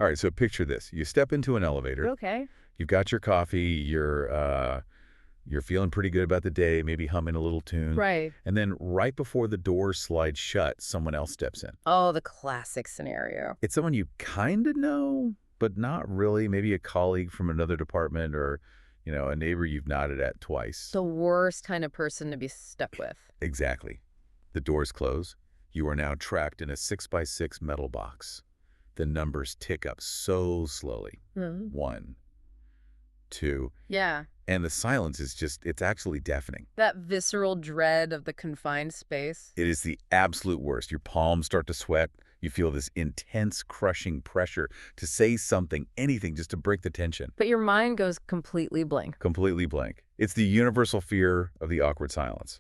All right, so picture this. You step into an elevator. Okay. You've got your coffee. You're feeling pretty good about the day, maybe humming a little tune. Right. And then right before the doors slide shut, someone else steps in. Oh, the classic scenario. It's someone you kind of know, but not really. Maybe a colleague from another department or, a neighbor you've nodded at twice. The worst kind of person to be stuck with. Exactly. The doors close. You are now trapped in a 6x6 metal box. The numbers tick up so slowly. 1, 2. Yeah. And the silence is it's actually deafening. That visceral dread of the confined space. It is the absolute worst. Your palms start to sweat. You feel this intense, crushing pressure to say something, anything, just to break the tension. But your mind goes completely blank. Completely blank. It's the universal fear of the awkward silence.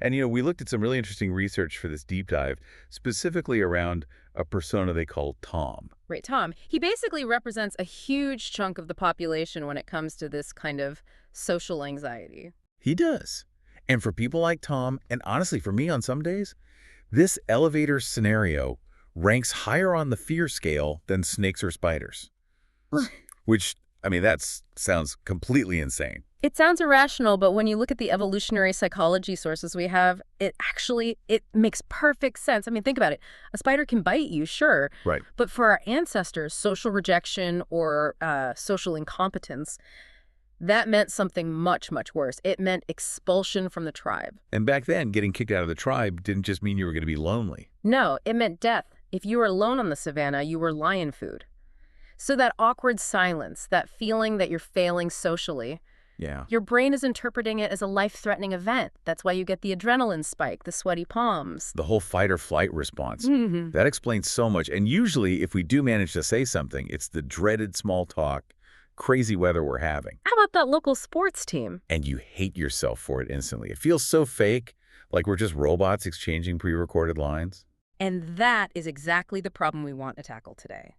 And, we looked at some really interesting research for this deep dive, specifically around a persona they call Tom. Right, Tom. He basically represents a huge chunk of the population when it comes to this kind of social anxiety. He does. And for people like Tom, and honestly for me on some days, this elevator scenario ranks higher on the fear scale than snakes or spiders. Which, that sounds completely insane. It sounds irrational, but when you look at the evolutionary psychology sources we have, it makes perfect sense. Think about it. A spider can bite you, sure. Right. But for our ancestors, social rejection or social incompetence, that meant something much, much worse. It meant expulsion from the tribe. And back then, getting kicked out of the tribe didn't just mean you were going to be lonely. No, it meant death. If you were alone on the savannah, you were lion food. So that awkward silence, that feeling that you're failing socially, yeah, your brain is interpreting it as a life-threatening event. That's why you get the adrenaline spike, the sweaty palms. the whole fight or flight response. Mm-hmm. That explains so much. And usually, if we do manage to say something, it's the dreaded small talk, crazy weather we're having. How about that local sports team? And you hate yourself for it instantly. It feels so fake, like we're just robots exchanging pre-recorded lines. And that is exactly the problem we want to tackle today.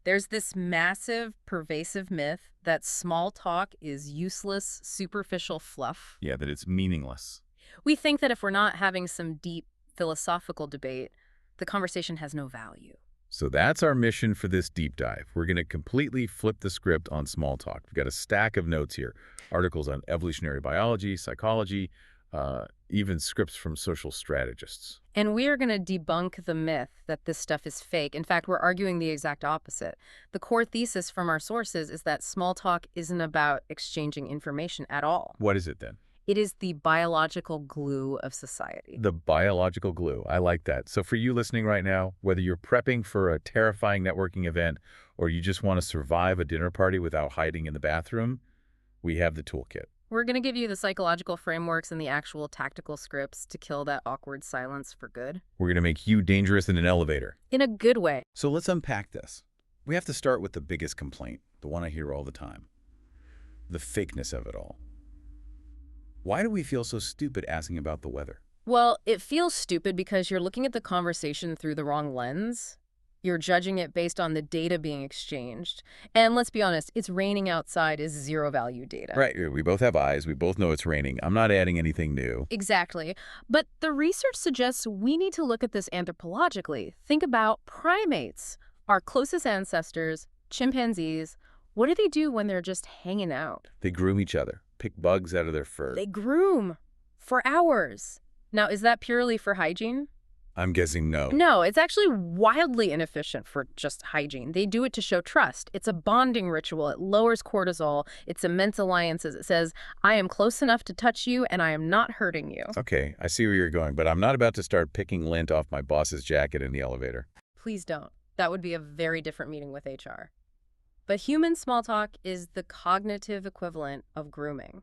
There's this massive, pervasive myth that small talk is useless, superficial fluff. Yeah, that it's meaningless. We think that if we're not having some deep philosophical debate, the conversation has no value. So that's our mission for this deep dive. We're going to completely flip the script on small talk. We've got a stack of notes here. Articles on evolutionary biology, psychology, even scripts from social strategists. And we are going to debunk the myth that this stuff is fake. In fact, we're arguing the exact opposite. The core thesis from our sources is that small talk isn't about exchanging information at all. What is it then? It is the biological glue of society. The biological glue. I like that. So for you listening right now, whether you're prepping for a terrifying networking event or you just want to survive a dinner party without hiding in the bathroom, we have the toolkit. We're going to give you the psychological frameworks and the actual tactical scripts to kill that awkward silence for good. We're going to make you dangerous in an elevator. In a good way. So let's unpack this. We have to start with the biggest complaint, the one I hear all the time. The fakeness of it all. Why do we feel so stupid asking about the weather? Well, it feels stupid because you're looking at the conversation through the wrong lens. You're judging it based on the data being exchanged. And let's be honest, it's raining outside is zero value data. Right. We both have eyes. We both know it's raining. I'm not adding anything new. Exactly. But the research suggests we need to look at this anthropologically. Think about primates, our closest ancestors, chimpanzees. What do they do when they're just hanging out? They groom each other, pick bugs out of their fur. They groom for hours. Now, is that purely for hygiene? I'm guessing no. No, it's actually wildly inefficient for just hygiene. They do it to show trust. It's a bonding ritual. It lowers cortisol. It cements alliances. It says, I am close enough to touch you and I am not hurting you. Okay, I see where you're going, but I'm not about to start picking lint off my boss's jacket in the elevator. Please don't. That would be a very different meeting with HR. But human small talk is the cognitive equivalent of grooming.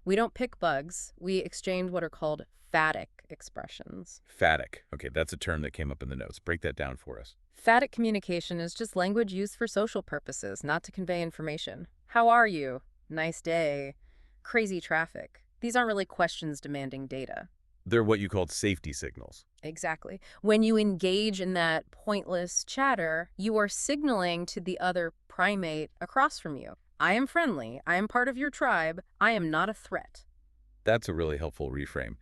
We don't pick bugs. We exchange what are called phatic expressions. Phatic. Okay, that's a term that came up in the notes. Break that down for us. Phatic communication is just language used for social purposes, not to convey information. How are you? Nice day. Crazy traffic. These aren't really questions demanding data. They're what you called safety signals. Exactly. When you engage in that pointless chatter, you are signaling to the other primate across from you. I am friendly. I am part of your tribe. I am not a threat. That's a really helpful reframe.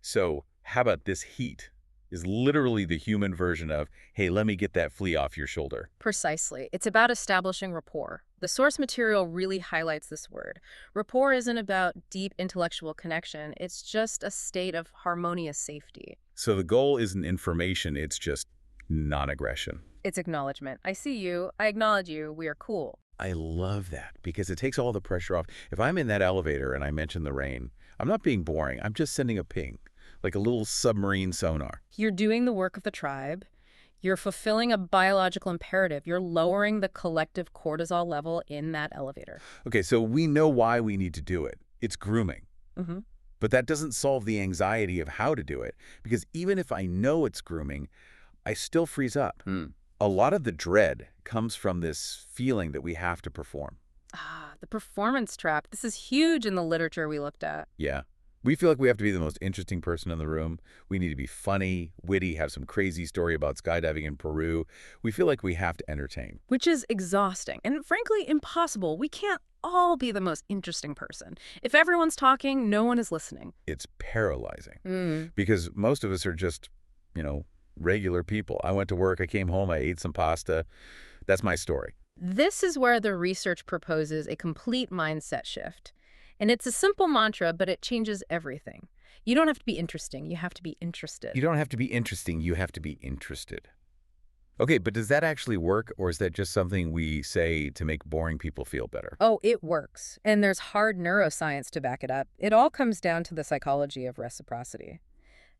So how about this heat? is literally the human version of, hey, let me get that flea off your shoulder. Precisely. It's about establishing rapport. The source material really highlights this word. Rapport isn't about deep intellectual connection. It's just a state of harmonious safety. So the goal isn't information, it's just non-aggression. It's acknowledgement. I see you. I acknowledge you. We are cool. I love that because it takes all the pressure off. If I'm in that elevator and I mention the rain, I'm not being boring. I'm just sending a ping, like a little submarine sonar. You're doing the work of the tribe. You're fulfilling a biological imperative. You're lowering the collective cortisol level in that elevator. Okay, so we know why we need to do it. It's grooming. Mm-hmm. But that doesn't solve the anxiety of how to do it, because even if I know it's grooming, I still freeze up. A lot of the dread comes from this feeling that we have to perform. Ah, the performance trap. This is huge in the literature we looked at. Yeah. We feel like we have to be the most interesting person in the room. We need to be funny, witty, have some crazy story about skydiving in Peru. We feel like we have to entertain. Which is exhausting and frankly impossible. We can't all be the most interesting person. If everyone's talking, no one is listening. It's paralyzing because most of us are just, regular people. I went to work, I came home, I ate some pasta. That's my story. This is where the research proposes a complete mindset shift. And it's a simple mantra, but it changes everything. You don't have to be interesting. You have to be interested. You don't have to be interesting. You have to be interested. Okay, but does that actually work, or is that just something we say to make boring people feel better? Oh, it works. And there's hard neuroscience to back it up. It all comes down to the psychology of reciprocity.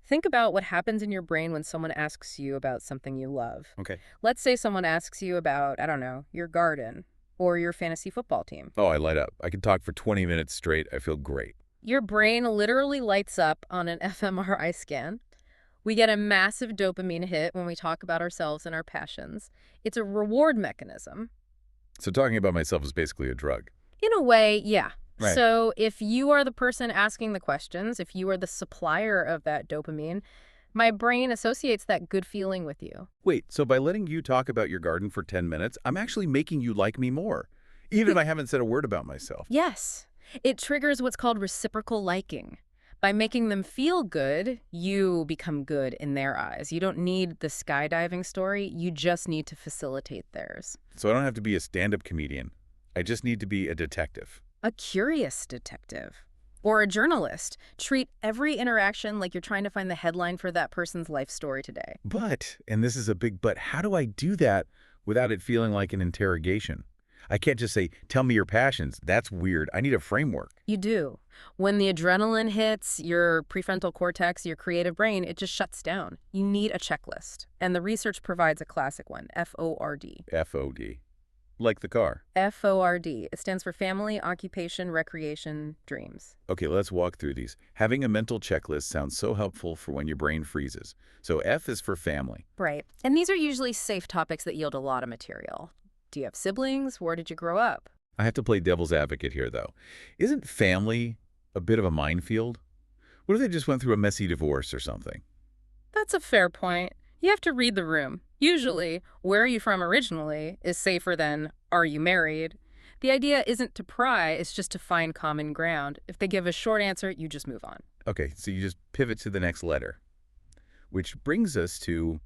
Think about what happens in your brain when someone asks you about something you love. Okay. Let's say someone asks you about, I don't know, your garden or your fantasy football team. Oh, I light up. I can talk for 20 minutes straight. I feel great. Your brain literally lights up on an fMRI scan. We get a massive dopamine hit when we talk about ourselves and our passions. It's a reward mechanism. So talking about myself is basically a drug. In a way, yeah. Right. So if you are the person asking the questions, if you are the supplier of that dopamine, my brain associates that good feeling with you. Wait, so by letting you talk about your garden for 10 minutes, I'm actually making you like me more, even if I haven't said a word about myself. Yes. It triggers what's called reciprocal liking. By making them feel good, you become good in their eyes. You don't need the skydiving story. You just need to facilitate theirs. So I don't have to be a stand-up comedian. I just need to be a detective. A curious detective. Or a journalist. Treat every interaction like you're trying to find the headline for that person's life story today. But, and this is a big but, how do I do that without it feeling like an interrogation? I can't just say, tell me your passions. That's weird. I need a framework. You do. When the adrenaline hits your prefrontal cortex, your creative brain, it just shuts down. You need a checklist. And the research provides a classic one, F.O.R.D. F.O.D. Like the car. F.O.R.D. It stands for Family, Occupation, Recreation, Dreams. Okay, let's walk through these. Having a mental checklist sounds so helpful for when your brain freezes. So F is for family. Right. And these are usually safe topics that yield a lot of material. Do you have siblings? Where did you grow up? I have to play devil's advocate here, though. Isn't family a bit of a minefield? What if they just went through a messy divorce or something? That's a fair point. You have to read the room. Usually, where are you from originally is safer than, are you married? The idea isn't to pry, it's just to find common ground. If they give a short answer, you just move on. Okay, so you just pivot to the next letter, which brings us to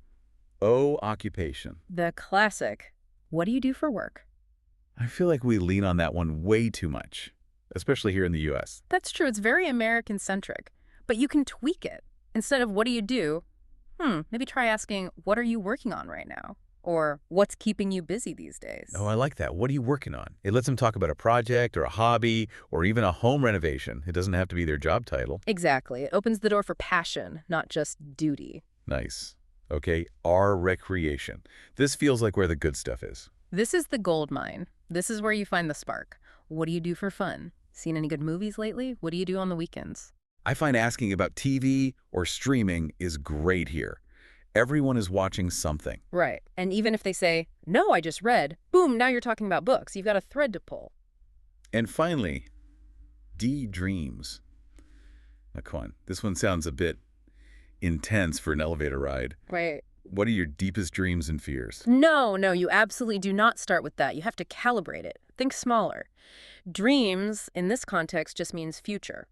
O, occupation. The classic, what do you do for work? I feel like we lean on that one way too much, especially here in the U.S. That's true. It's very American-centric. But you can tweak it. Instead of what do you do, maybe try asking, what are you working on right now? Or what's keeping you busy these days? Oh, I like that. What are you working on? It lets them talk about a project or a hobby or even a home renovation. It doesn't have to be their job title. Exactly. It opens the door for passion, not just duty. Nice. Okay, R, recreation. This feels like where the good stuff is. This is the gold mine. This is where you find the spark. What do you do for fun? Seen any good movies lately? What do you do on the weekends? I find asking about TV or streaming is great here. Everyone is watching something. Right. And even if they say, no, I just read, boom, now you're talking about books. You've got a thread to pull. And finally, D, dreams. Now, come on. This one sounds a bit intense for an elevator ride. Right. What are your deepest dreams and fears? No, you absolutely do not start with that. You have to calibrate it. Think smaller. Dreams, in this context, just means future.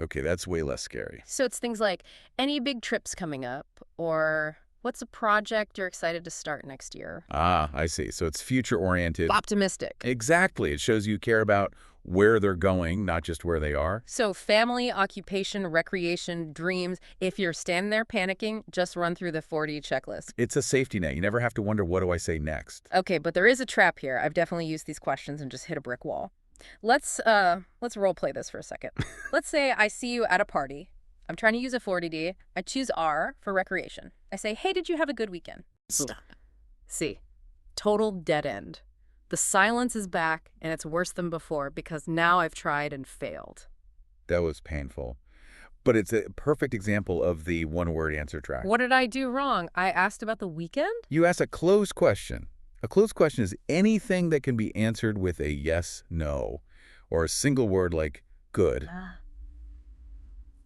Okay, that's way less scary. So it's things like, any big trips coming up, or what's a project you're excited to start next year? Ah, I see. So it's future-oriented. Optimistic. Exactly. It shows you care about where they're going, not just where they are. So family, occupation, recreation, dreams. If you're standing there panicking, just run through the F.O.R.D checklist. It's a safety net. You never have to wonder, what do I say next? Okay, but there is a trap here. I've definitely used these questions and just hit a brick wall. Let's role play this for a second. Let's say I see you at a party. I'm trying to use a F.O.R.D. I choose R for recreation. I say, hey, did you have a good weekend? Stop. C. Total dead end. The silence is back, and it's worse than before because now I've tried and failed. That was painful. But it's a perfect example of the one-word answer track. What did I do wrong? I asked about the weekend? You ask a closed question. A closed question is anything that can be answered with a yes, no, or a single word like good.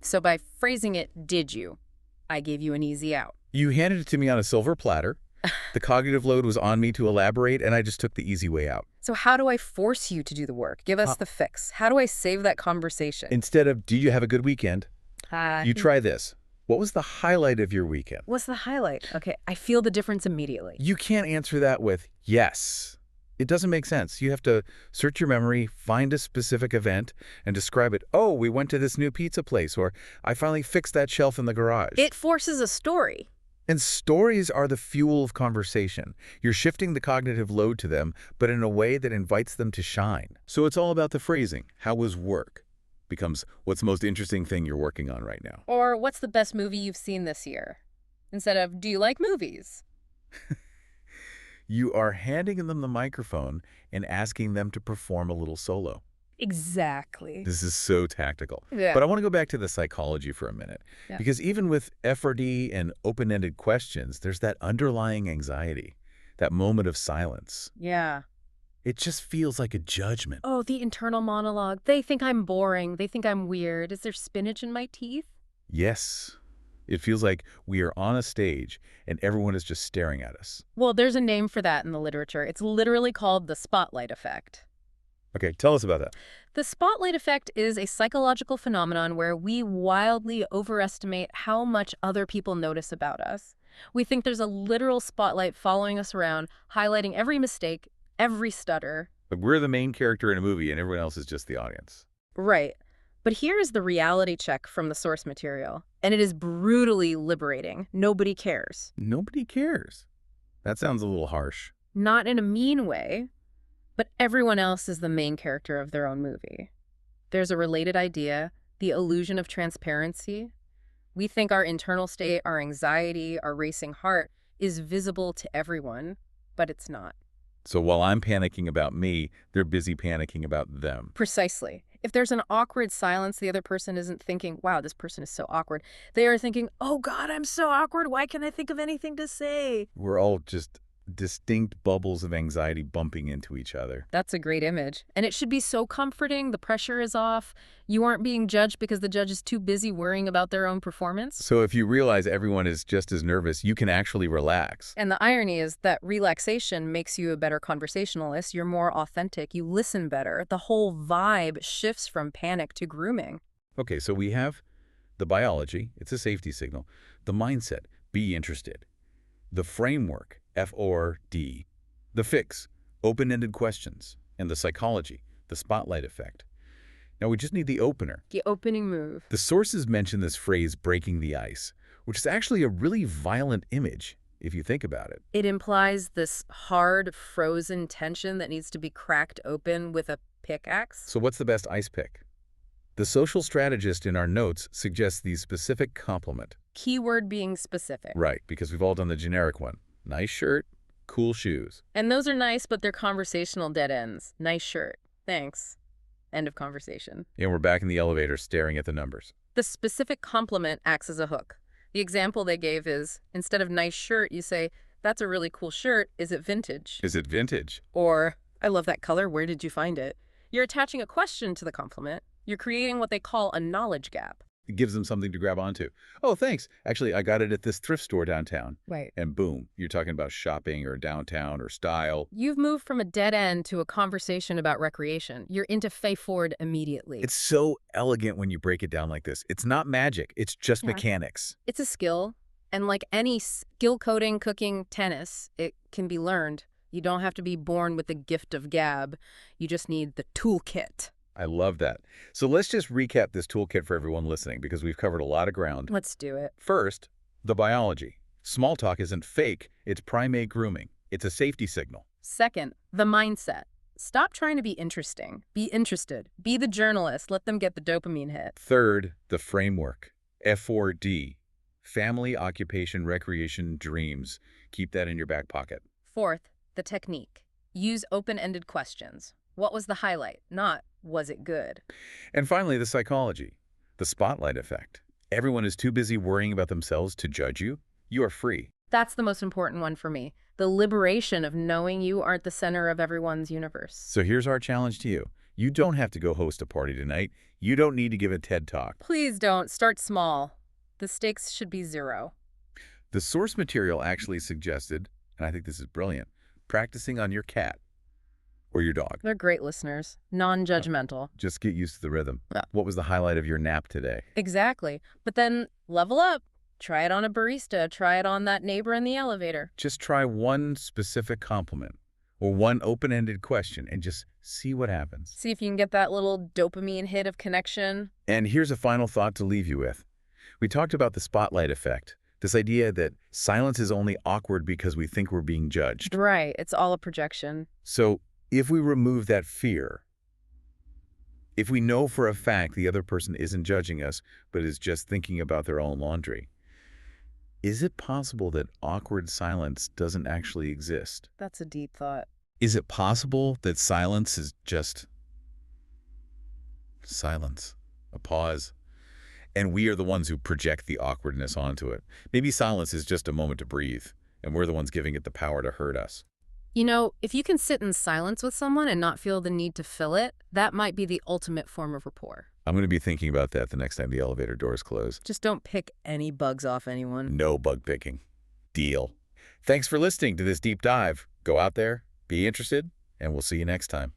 So by phrasing it, did you? I gave you an easy out. You handed it to me on a silver platter. The cognitive load was on me to elaborate, and I just took the easy way out. So how do I force you to do the work? Give us the fix. How do I save that conversation? Instead of, do you have a good weekend? You try this. What was the highlight of your weekend? What's the highlight? Okay, I feel the difference immediately. You can't answer that with yes. It doesn't make sense. You have to search your memory, find a specific event, and describe it. Oh, we went to this new pizza place, or I finally fixed that shelf in the garage. It forces a story. And stories are the fuel of conversation. You're shifting the cognitive load to them, but in a way that invites them to shine. So it's all about the phrasing. How was work? Becomes, what's the most interesting thing you're working on right now? Or what's the best movie you've seen this year? Instead of, do you like movies? You are handing them the microphone and asking them to perform a little solo. Exactly. This is so tactical. Yeah. But I want to go back to the psychology for a minute. Yeah. Because even with F.O.R.D and open-ended questions, there's that underlying anxiety, that moment of silence. Yeah. It just feels like a judgment. Oh, the internal monologue. They think I'm boring. They think I'm weird. Is there spinach in my teeth? Yes. It feels like we are on a stage and everyone is just staring at us. Well, there's a name for that in the literature. It's literally called the spotlight effect. Okay, tell us about that. The spotlight effect is a psychological phenomenon where we wildly overestimate how much other people notice about us. We think there's a literal spotlight following us around, highlighting every mistake, every stutter. But we're the main character in a movie and everyone else is just the audience. Right. But here is the reality check from the source material, and it is brutally liberating. Nobody cares. Nobody cares. That sounds a little harsh. Not in a mean way, but everyone else is the main character of their own movie. There's a related idea, the illusion of transparency. We think our internal state, our anxiety, our racing heart is visible to everyone, but it's not. So while I'm panicking about me, they're busy panicking about them. Precisely. If there's an awkward silence, the other person isn't thinking, wow, this person is so awkward. They are thinking, oh God, I'm so awkward. Why can't I think of anything to say? We're all just distinct bubbles of anxiety bumping into each other. That's a great image. And it should be so comforting. The pressure is off. You aren't being judged because the judge is too busy worrying about their own performance. So if you realize everyone is just as nervous, you can actually relax. And the irony is that relaxation makes you a better conversationalist. You're more authentic. You listen better. The whole vibe shifts from panic to grooming. Okay, so we have the biology. It's a safety signal. The mindset, be interested. The framework, F.O.R.D. The fix, open-ended questions. And the psychology, the spotlight effect. Now we just need the opener. The opening move. The sources mention this phrase, breaking the ice, which is actually a really violent image, if you think about it. It implies this hard, frozen tension that needs to be cracked open with a pickaxe. So what's the best ice pick? The social strategist in our notes suggests the specific complement. Keyword being specific. Right, because we've all done the generic one. Nice shirt, cool shoes. And those are nice, but they're conversational dead ends. Nice shirt. Thanks. End of conversation. And we're back in the elevator staring at the numbers. The specific compliment acts as a hook. The example they gave is, instead of nice shirt, you say, that's a really cool shirt. Is it vintage? Is it vintage? Or, I love that color. Where did you find it? You're attaching a question to the compliment. You're creating what they call a knowledge gap. It gives them something to grab onto. Oh, thanks. Actually, I got it at this thrift store downtown. Right. And boom, you're talking about shopping or downtown or style. You've moved from a dead end to a conversation about recreation. You're into F.O.R.D immediately. It's so elegant when you break it down like this. It's not magic. It's just mechanics. It's a skill. And like any skill coding, cooking, tennis, it can be learned. You don't have to be born with the gift of gab. You just need the toolkit. I love that. So let's just recap this toolkit for everyone listening because we've covered a lot of ground. Let's do it. First, the biology. Small talk isn't fake. It's primate grooming. It's a safety signal. Second, the mindset. Stop trying to be interesting. Be interested. Be the journalist. Let them get the dopamine hit. Third, the framework. F.O.R.D. Family, occupation, recreation, dreams. Keep that in your back pocket. Fourth, the technique. Use open-ended questions. What was the highlight? Not, was it good? And finally, the psychology. The spotlight effect. Everyone is too busy worrying about themselves to judge you. You are free. That's the most important one for me. The liberation of knowing you aren't the center of everyone's universe. So here's our challenge to you. You don't have to go host a party tonight. You don't need to give a TED Talk. Please don't. Start small. The stakes should be 0. The source material actually suggested, and I think this is brilliant, practicing on your cat or your dog. They're great listeners. Non-judgmental. Just get used to the rhythm. Yeah. What was the highlight of your nap today? Exactly. But then level up. Try it on a barista. Try it on that neighbor in the elevator. Just try one specific compliment or one open-ended question and just see what happens. See if you can get that little dopamine hit of connection. And here's a final thought to leave you with. We talked about the spotlight effect, this idea that silence is only awkward because we think we're being judged. Right. It's all a projection. So if we remove that fear, if we know for a fact the other person isn't judging us, but is just thinking about their own laundry, is it possible that awkward silence doesn't actually exist? That's a deep thought. Is it possible that silence is just silence, a pause, and we are the ones who project the awkwardness onto it? Maybe silence is just a moment to breathe, and we're the ones giving it the power to hurt us. You know, if you can sit in silence with someone and not feel the need to fill it, that might be the ultimate form of rapport. I'm going to be thinking about that the next time the elevator doors close. Just don't pick any bugs off anyone. No bug picking. Deal. Thanks for listening to this deep dive. Go out there, be interested, and we'll see you next time.